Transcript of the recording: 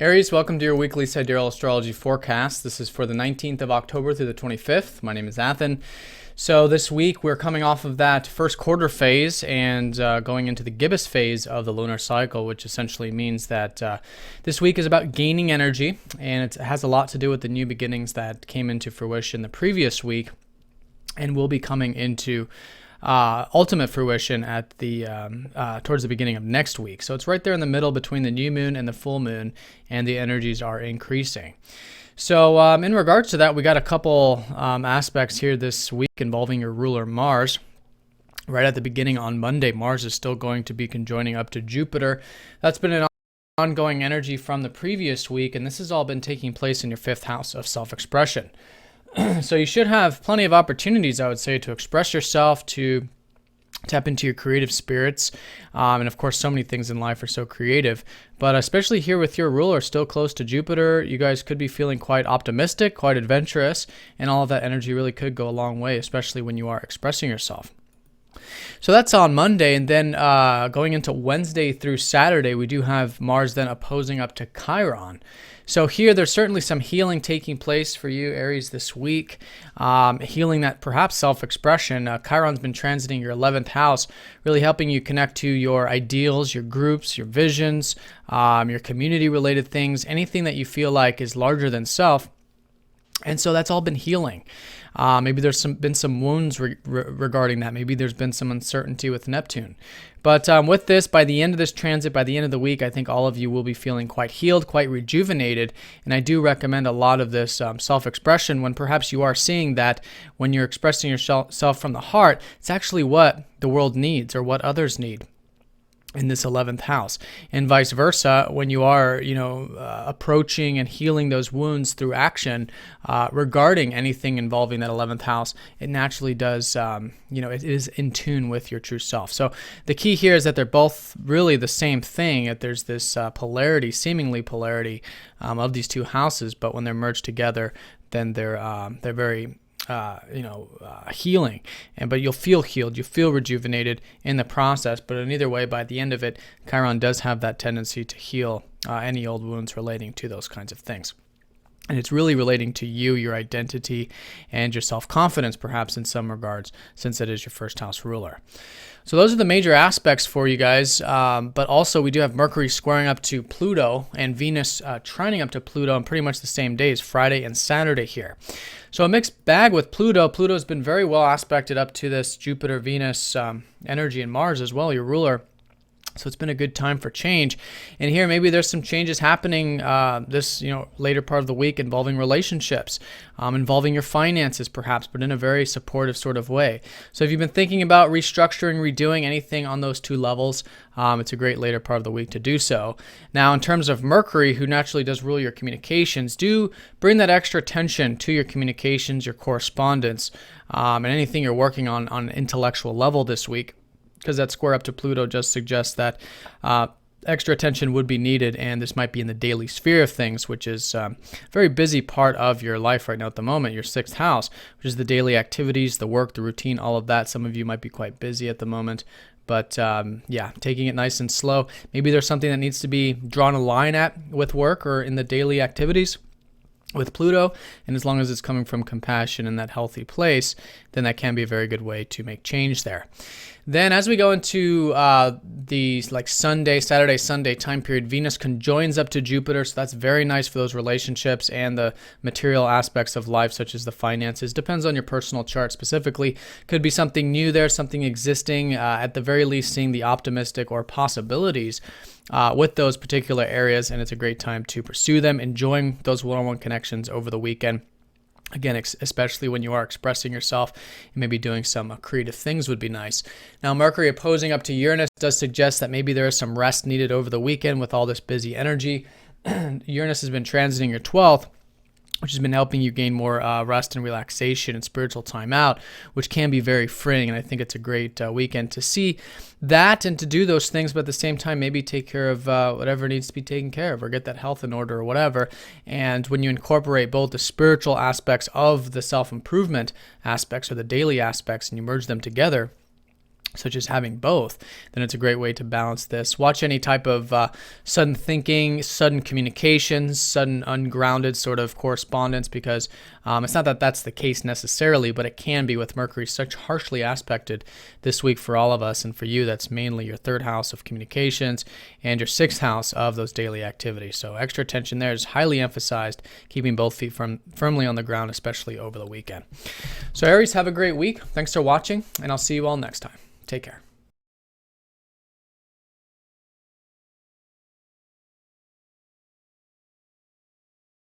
Aries, welcome to your weekly Sidereal astrology forecast. This is for the 19th of October through the 25th. My name is Athen. So this week we're coming off of that first quarter phase and going into the gibbous phase of the lunar cycle, which essentially means that this week is about gaining energy, and it has a lot to do with the new beginnings that came into fruition the previous week and will be coming into ultimate fruition at the towards the beginning of next week. So it's right there in the middle between the new moon and the full moon, and the energies are increasing. So in regards to that, we got a couple aspects here this week involving your ruler Mars. Right at the beginning on Monday, Mars is still going to be conjoining up to Jupiter. That's been an ongoing energy from the previous week, and this has all been taking place in your fifth house of self-expression. So you should have plenty of opportunities, I would say, to express yourself, to tap into your creative spirits. And of course, so many things in life are so creative. But especially here with your ruler still close to Jupiter, you guys could be feeling quite optimistic, quite adventurous, and all of that energy really could go a long way, especially when you are expressing yourself. So that's on Monday, and then going into Wednesday through Saturday, we do have Mars then opposing up to Chiron. So here, there's certainly some healing taking place for you, Aries, this week. Healing that perhaps self-expression. Chiron's been transiting your 11th house, really helping you connect to your ideals, your groups, your visions, your community-related things, anything that you feel like is larger than self. And so that's all been healing. Maybe there's been some wounds regarding that. Maybe there's been some uncertainty with Neptune. But with this, by the end of this transit, by the end of the week, I think all of you will be feeling quite healed, quite rejuvenated. And I do recommend a lot of this self-expression when perhaps you are seeing that when you're expressing yourself from the heart, it's actually what the world needs or what others need in this 11th house, and vice versa. When you are, approaching and healing those wounds through action regarding anything involving that 11th house, it naturally does, it is in tune with your true self. So the key here is that they're both really the same thing, that there's this polarity, seemingly polarity of these two houses, but when they're merged together, then they're very healing, but you'll feel healed, you feel rejuvenated in the process. But in either way, by the end of it, Chiron does have that tendency to heal any old wounds relating to those kinds of things. And it's really relating to you, your identity, and your self-confidence, perhaps in some regards, since it is your first house ruler. So those are the major aspects for you guys. But also we do have Mercury squaring up to Pluto and Venus trining up to Pluto on pretty much the same days, Friday and Saturday here. So a mixed bag with Pluto. Pluto's been very well aspected up to this Jupiter-Venus energy, and Mars as well, your ruler. So it's been a good time for change. And here, maybe there's some changes happening this later part of the week involving relationships, involving your finances perhaps, but in a very supportive sort of way. So if you've been thinking about restructuring, redoing anything on those two levels, it's a great later part of the week to do so. Now, in terms of Mercury, who naturally does rule your communications, do bring that extra attention to your communications, your correspondence, and anything you're working on an intellectual level this week, because that square up to Pluto just suggests that extra attention would be needed, and this might be in the daily sphere of things, which is a very busy part of your life right now at the moment, your sixth house, which is the daily activities, the work, the routine, all of that. Some of you might be quite busy at the moment, but taking it nice and slow. Maybe there's something that needs to be drawn a line at with work or in the daily activities with Pluto, and as long as it's coming from compassion in that healthy place, then that can be a very good way to make change there. Then as we go into the Saturday, Sunday time period, Venus conjoins up to Jupiter, so that's very nice for those relationships and the material aspects of life, such as the finances. Depends on your personal chart specifically. Could be something new there, something existing, at the very least seeing the optimistic or possibilities with those particular areas, and it's a great time to pursue them, enjoying those one-on-one connections over the weekend. Again, especially when you are expressing yourself and maybe doing some creative things would be nice. Now, Mercury opposing up to Uranus does suggest that maybe there is some rest needed over the weekend with all this busy energy. Uranus has been transiting your 12th, which has been helping you gain more rest and relaxation and spiritual time out, which can be very freeing. And I think it's a great weekend to see that and to do those things, but at the same time, maybe take care of whatever needs to be taken care of or get that health in order or whatever. And when you incorporate both the spiritual aspects of the self-improvement aspects or the daily aspects and you merge them together, such as having both, then it's a great way to balance this. Watch any type of sudden thinking, sudden communications, sudden ungrounded sort of correspondence, because it's not that that's the case necessarily, but it can be with Mercury such harshly aspected this week for all of us. And for you, that's mainly your 3rd house of communications and your 6th house of those daily activities. So extra attention there is highly emphasized, keeping both feet firmly on the ground, especially over the weekend. So Aries, have a great week. Thanks for watching, and I'll see you all next time. Take care.